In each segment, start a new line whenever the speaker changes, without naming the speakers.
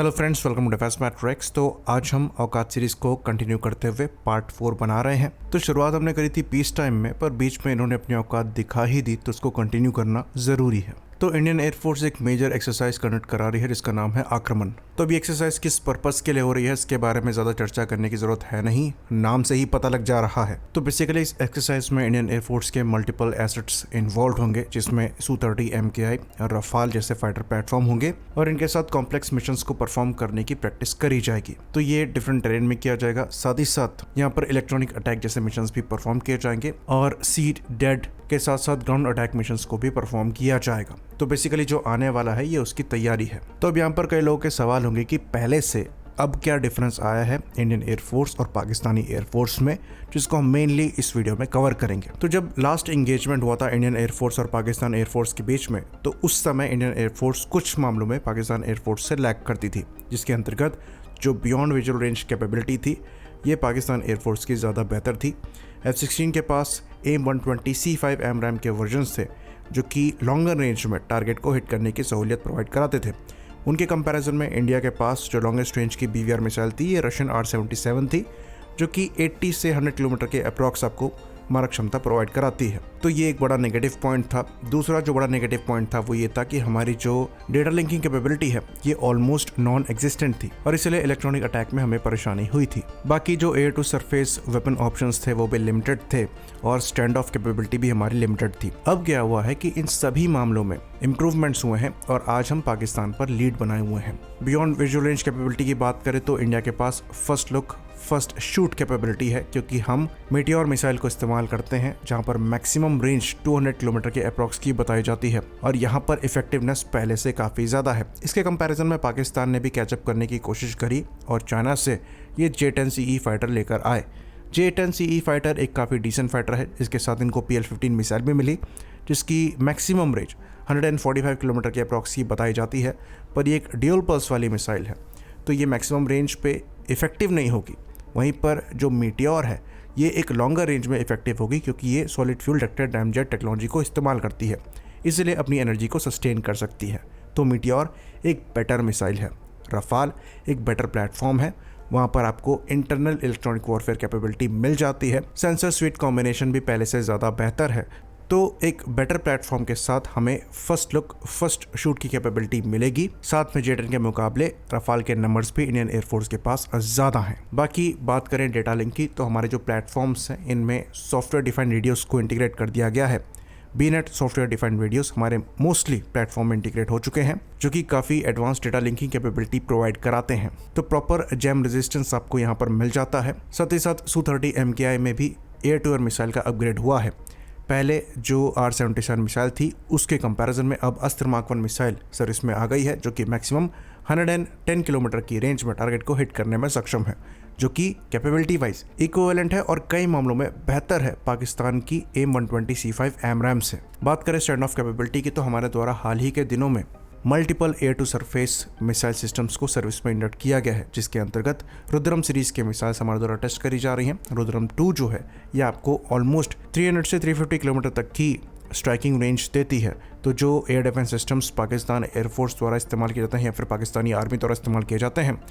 Hello friends, welcome to Defence Matrix. तो आज हम औकात सीरीज को कंटिन्यू करते हुए पार्ट 4 बना रहे हैं। तो शुरुआत हमने करी थी पीस टाइम में, पर बीच में इन्होंने अपनी औकात दिखा ही दी, तो उसको कंटिन्यू करना जरूरी है। तो इंडियन एयरफोर्स एक मेजर एक्सरसाइज कंडक्ट करा रही है जिसका नाम है आक्रमण। तो अभी एक्सरसाइज किस पर्पस के लिए हो रही है इसके बारे में ज्यादा चर्चा करने की जरूरत है नहीं, नाम से ही पता लग जा रहा है। तो बेसिकली इस एक्सरसाइज में इंडियन एयरफोर्स के मल्टीपल एसेट्स इन्वॉल्व होंगे, जिसमें Su-30 MKI और रफाल जैसे फाइटर प्लेटफॉर्म होंगे और इनके साथ कॉम्प्लेक्स मिशंस को परफॉर्म करने की प्रैक्टिस करी जाएगी। तो ये डिफरेंट टेरेन में किया जाएगा, साथ ही साथ यहाँ पर इलेक्ट्रॉनिक अटैक जैसे मिशंस भी परफॉर्म किए जाएंगे और सीड डेड के साथ साथ ग्राउंड अटैक मिशंस को भी परफॉर्म किया जाएगा। तो बेसिकली जो आने वाला है ये उसकी तैयारी है। तो अब यहाँ पर कई लोगों के सवाल होंगे कि पहले से अब क्या डिफरेंस आया है इंडियन एयरफोर्स और पाकिस्तानी एयरफोर्स में, जिसको हम मेनली इस वीडियो में कवर करेंगे। तो जब लास्ट एंगेजमेंट हुआ था इंडियन एयरफोर्स और पाकिस्तान एयरफोर्स के बीच में, तो उस समय इंडियन एयरफोर्स कुछ मामलों में पाकिस्तान एयरफोर्स से लैग करती थी, जिसके अंतर्गत जो बियॉन्ड विजुअल रेंज कैपेबिलिटी थी ये पाकिस्तान एयरफोर्स की ज़्यादा बेहतर थी। F-16 के पास AIM-120 C5 AMRAAM के वर्जन्स थे जो कि लॉन्गर रेंज में टारगेट को हिट करने की सहूलियत प्रोवाइड कराते थे। उनके कंपैरिजन में इंडिया के पास जो लॉन्गेस्ट रेंज की BVR मिसाइल थी ये रशियन R-77 थी, जो कि 80 से 100 किलोमीटर के अप्रॉक्स आपको मारक क्षमता प्रोवाइड कराती है। तो ये एक बड़ा नेगेटिव पॉइंट था। दूसरा जो बड़ा नेगेटिव पॉइंट था वो ये था कि हमारी जो डेटा लिंकिंग कैपेबिलिटी है ये ऑलमोस्ट नॉन एग्जिस्टेंट थी और इसलिए इलेक्ट्रॉनिक अटैक में हमें परेशानी हुई थी। बाकी जो air to surface weapon options थे वो भी लिमिटेड थे और स्टैंड ऑफ कैपेबिलिटी भी हमारी लिमिटेड थी। अब क्या हुआ है कि इन सभी मामलों में इंप्रूवमेंट्स हुए हैं और आज हम पाकिस्तान पर लीड बनाए हुए हैं। बियॉन्ड विजुअल रेंज कैपेबिलिटी की बात करें तो इंडिया के पास first look first shoot capability है, क्योंकि हम मेटियोर मिसाइल को इस्तेमाल करते हैं जहां पर मैक्सिमम रेंज 200 किलोमीटर के अप्रॉक्स की बताई जाती है और यहां पर इफेक्टिवनेस पहले से काफ़ी ज़्यादा है। इसके कंपैरिजन में पाकिस्तान ने भी कैचअप करने की कोशिश करी और चाइना से ये J-10CE फाइटर लेकर आए। J-10CE फाइटर एक काफ़ी डिसेंट फाइटर है। इसके साथ इनको PL-15 मिसाइल भी मिली जिसकी मैक्सिमम रेंज 145 किलोमीटर के अप्रॉक्स की बताई जाती है, पर ये एक ड्यूल पल्स वाली मिसाइल है तो ये मैक्सिमम रेंज पे इफेक्टिव नहीं होगी। वहीं पर जो मीटियोर है ये एक लॉन्गर रेंज में इफेक्टिव होगी, क्योंकि ये solid fuel ducted ramjet technology को इस्तेमाल करती है, इसलिए अपनी एनर्जी को सस्टेन कर सकती है। तो मीटियोर एक बेटर मिसाइल है। रफाल एक बेटर प्लेटफॉर्म है, वहाँ पर आपको इंटरनल इलेक्ट्रॉनिक वॉरफेयर कैपेबिलिटी मिल जाती है। सेंसर स्वीट कॉम्बिनेशन भी पहले से ज़्यादा बेहतर है। तो एक बेटर प्लेटफॉर्म के साथ हमें फर्स्ट लुक फर्स्ट शूट की कैपेबिलिटी मिलेगी। साथ में J-10 के मुकाबले रफाल के नंबर्स भी इंडियन एयरफोर्स के पास ज़्यादा हैं। बाकी बात करें डेटा लिंक की, तो हमारे जो प्लेटफॉर्म्स हैं इनमें सॉफ्टवेयर डिफाइंड रेडियोस को इंटीग्रेट कर दिया गया है। BNet सॉफ्टवेयर डिफाइंड रेडियोस हमारे मोस्टली प्लेटफॉर्म में इंटीग्रेट हो चुके हैं, जो कि काफ़ी advance data linking capability provide कराते हैं। तो प्रॉपर जैम रेजिस्टेंस आपको यहाँ पर मिल जाता है। साथ ही साथ Su-30 MKI में भी एयर टू एयर मिसाइल का अपग्रेड हुआ है। पहले जो R-77 मिसाइल थी उसके कंपैरिजन में अब अस्त्र मार्क 1 मिसाइल सर्विस में आ गई है, जो कि मैक्सिमम 110 किलोमीटर की रेंज में टारगेट को हिट करने में सक्षम है, जो कि कैपेबिलिटी वाइज इक्विवेलेंट है और कई मामलों में बेहतर है पाकिस्तान की AIM-120 C5 AMRAAM से। बात करें स्टैंड ऑफ कैपेबिलिटी की, तो हमारे द्वारा हाल ही के दिनों में multiple air to surface missile systems को सर्विस में इंडक्ट किया गया है, जिसके अंतर्गत रुद्रम सीरीज के मिसाइल्स हमारे द्वारा टेस्ट करी जा रही हैं। रुद्रम 2 जो है ये आपको ऑलमोस्ट 300 से 350 किलोमीटर तक की स्ट्राइकिंग रेंज देती है। तो जो air defence systems Pakistan air force द्वारा इस्तेमाल किए जाते हैं या फिर पाकिस्तानी आर्मी द्वारा इस्तेमाल किए जाते हैं,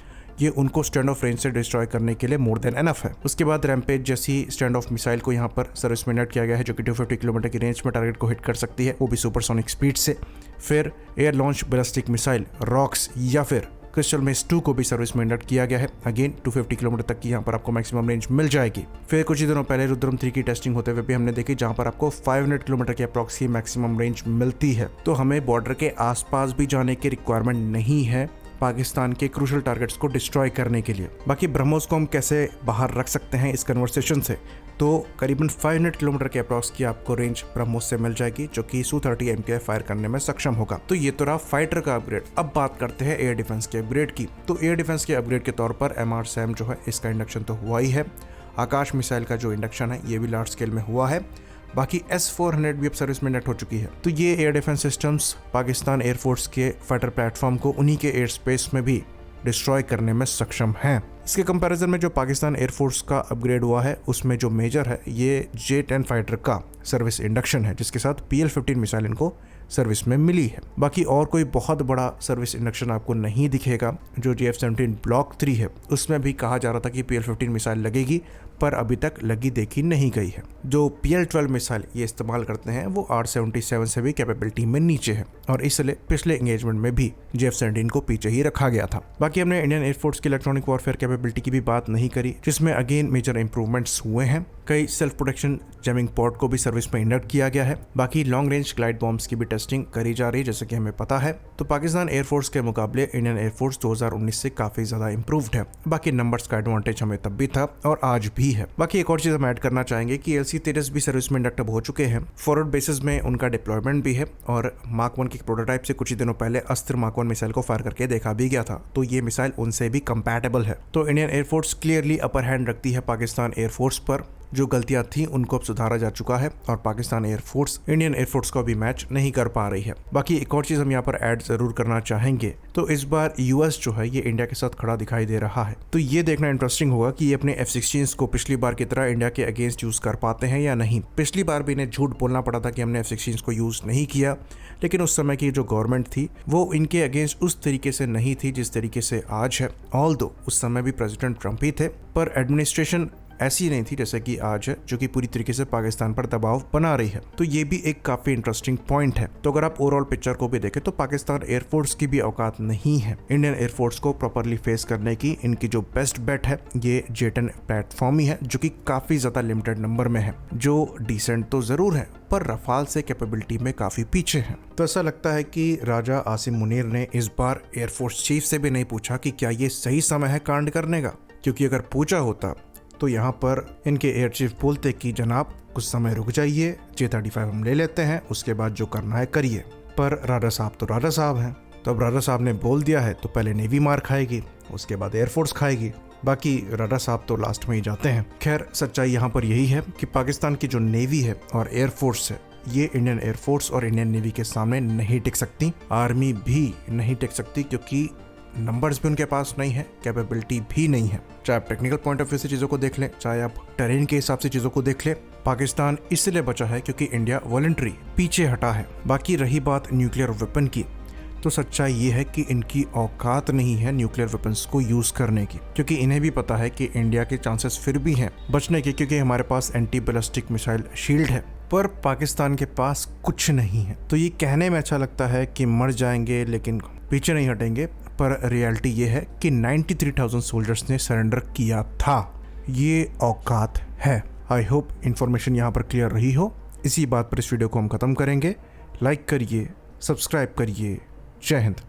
ये उनको स्टैंड ऑफ रेंज से डिस्ट्रॉय करने के लिए मोर देन एनफ है। उसके बाद रैम्पेज जैसी स्टैंड ऑफ मिसाइल को यहाँ पर सर्विस में इंडक्ट किया गया है, जो कि 250 किलोमीटर की रेंज में टारगेट को हिट कर सकती है, वो भी सुपरसोनिक स्पीड से। फिर air launch ballistic missile rocks या फिर क्रिस्टल मेस 2 को भी सर्विस में इंडक्ट किया गया है। अगेन 250 किलोमीटर तक की यहाँ पर आपको मैक्सिमम रेंज मिल जाएगी। फिर कुछ ही दिनों पहले रुद्रम 3 की टेस्टिंग होते हुए भी हमने देखी, जहाँ पर आपको 500 किलोमीटर के अप्रॉक्स की मैक्सिमम रेंज मिलती है। तो हमें बॉर्डर के आसपास भी जाने की रिक्वायरमेंट नहीं है पाकिस्तान के क्रूशल टारगेट्स को डिस्ट्रॉय करने के लिए। बाकी ब्रह्मोस को हम कैसे बाहर रख सकते हैं इस कन्वर्सेशन से, तो करीबन 500 किलोमीटर के अप्रॉक्स की आपको रेंज ब्रह्मोस से मिल जाएगी, जो कि Su-30 MKI फायर करने में सक्षम होगा। तो ये तो रहा फाइटर का अपग्रेड। अब बात करते हैं एयर डिफेंस के अपग्रेड की। तो एयर डिफेंस के अपग्रेड के तौर पर MRSAM जो है इसका इंडक्शन तो हुआ ही है। आकाश मिसाइल का जो इंडक्शन है ये भी लार्ज स्केल में हुआ है। बाकी S-400 भी अब सर्विस में इंडक्ट हो चुकी है। तो ये air defence systems Pakistan air force के फाइटर प्लेटफॉर्म को उन्हीं के एयर स्पेस में भी डिस्ट्रॉय करने में सक्षम हैं। इसके कंपैरिजन में जो पाकिस्तान एयरफोर्स का अपग्रेड हुआ है उसमें जो मेजर है ये J-10 फाइटर का सर्विस इंडक्शन है, जिसके साथ PL-15 मिसाइल इनको सर्विस में मिली है। बाकी और कोई बहुत बड़ा सर्विस इंडक्शन आपको नहीं दिखेगा। जो JF-17 ब्लॉक 3 है उसमें भी कहा जा रहा था कि PL-15 मिसाइल लगेगी, पर अभी तक लगी देखी नहीं गई है। जो PL-12 मिसाइल ये इस्तेमाल करते हैं वो R-77 से भी कैपेबिलिटी में नीचे है और इसलिए पिछले एंगेजमेंट में भी JF-17 को पीछे ही रखा गया था। बाकी हमने इंडियन एयरफोर्स की इलेक्ट्रॉनिक वॉरफेयर कैपेबिलिटी की भी बात नहीं करी, जिसमें अगेन मेजर इंप्रूवमेंट्स हुए हैं। कई सेल्फ प्रोटेक्शन जैमिंग पॉड को भी सर्विस में इंडक्ट किया गया है। बाकी लॉन्ग रेंज ग्लाइड बॉम्ब्स की भी टेस्टिंग करी जा रही है, जैसे कि हमें पता है। तो पाकिस्तान एयरफोर्स के मुकाबले इंडियन एयरफोर्स 2019 से काफी ज्यादा इंप्रूव्ड है। बाकी नंबर्स का एडवांटेज हमें तब भी था और आज भी है। बाकी एक और चीज हम ऐड करना चाहेंगे कि LC-तेजस भी सर्विस में इंडक्ट हो चुके हैं। फॉरवर्ड बेसिस में उनका डिप्लॉयमेंट भी है और मार्क 1 की प्रोटोटाइप से कुछ ही दिनों पहले अस्त्र मार्क 1 मिसाइल को फायर करके देखा भी गया था, तो ये मिसाइल उनसे भी कंपैटिबल है। तो Indian air force clearly upper hand रखती है पाकिस्तान एयरफोर्स पर। जो गलतियां थी उनको अब सुधारा जा चुका है और पाकिस्तान एयरफोर्स इंडियन एयरफोर्स को भी मैच नहीं कर पा रही है। बाकी एक और चीज हम यहाँ पर ऐड जरूर करना चाहेंगे, तो इस बार US जो है ये इंडिया के साथ खड़ा दिखाई दे रहा है। तो ये देखना इंटरेस्टिंग होगा कि ये अपने F-16 को पिछली बार की तरह इंडिया के अगेंस्ट यूज कर पाते हैं या नहीं। पिछली बार भी इन्हें झूठ बोलना पड़ा था कि हमने F-16 को यूज नहीं किया, लेकिन उस समय की जो गवर्नमेंट थी वो इनके अगेंस्ट उस तरीके से नहीं थी जिस तरीके से आज है। ऑल्दो उस समय भी प्रेसिडेंट ट्रंप ही थे, पर एडमिनिस्ट्रेशन ऐसी नहीं थी जैसे कि आज है, जो कि पूरी तरीके से पाकिस्तान पर दबाव बना रही है। तो ये भी एक काफी इंटरेस्टिंग पॉइंट है। तो अगर आप ओवरऑल पिक्चर को भी देखें तो पाकिस्तान एयरफोर्स की भी औकात नहीं है इंडियन एयरफोर्स को प्रॉपरली फेस करने की। इनकी जो बेस्ट बेट है ये J-10 प्लेटफॉर्म ही है, जो कि काफी ज्यादा लिमिटेड नंबर में है, जो डिसेंट तो जरूर है पर रफाल से कैपेबिलिटी में काफी पीछे है। तो ऐसा लगता है कि राजा आसिम मुनीर ने इस बार एयरफोर्स चीफ से भी नहीं पूछा कि क्या ये सही समय है कांड करने का, क्योंकि अगर पूछा होता तो यहाँ पर इनके एयर चीफ बोलते कि जनाब कुछ समय रुक जाइए, J-35 हम ले लेते हैं, उसके बाद जो करना है करिए। पर राजा साहब तो राजा साहब हैं, तो अब राजा साहब ने बोल दिया है तो पहले नेवी मार खाएगी, उसके बाद एयरफोर्स खाएगी। बाकी राजा साहब तो लास्ट में ही जाते हैं। खैर सच्चाई यहाँ पर यही है कि पाकिस्तान की जो नेवी है और एयरफोर्स है ये इंडियन एयरफोर्स और इंडियन नेवी के सामने नहीं टिक सकती। आर्मी भी नहीं टिक सकती, क्योंकि नंबर्स भी उनके पास नहीं है, कैपेबिलिटी भी नहीं है। चाहे आप टेक्निकल पॉइंट ऑफ व्यू से चीज़ों को देख लें, चाहे आप टेरेन के हिसाब से चीज़ों को देख लें, पाकिस्तान इसलिए बचा है क्योंकि इंडिया वॉलंटरी पीछे हटा है। बाकी रही बात न्यूक्लियर वेपन की, तो सच्चाई ये है कि इनकी औकात नहीं है न्यूक्लियर वेपन्स को यूज़ करने की, क्योंकि इन्हें भी पता है कि इंडिया के चांसेस फिर भी हैं बचने के, क्योंकि हमारे पास एंटी बैलिस्टिक मिसाइल शील्ड है, पर पाकिस्तान के पास कुछ नहीं है। तो ये कहने में अच्छा लगता है कि मर जाएंगे लेकिन पीछे नहीं हटेंगे, पर रियलिटी ये है कि 93,000 सोल्जर्स ने सरेंडर किया था। ये औकात है। आई होप इन्फॉर्मेशन यहाँ पर क्लियर रही हो। इसी बात पर इस वीडियो को हम खत्म करेंगे। लाइक करिए, सब्सक्राइब करिए। जय हिंद।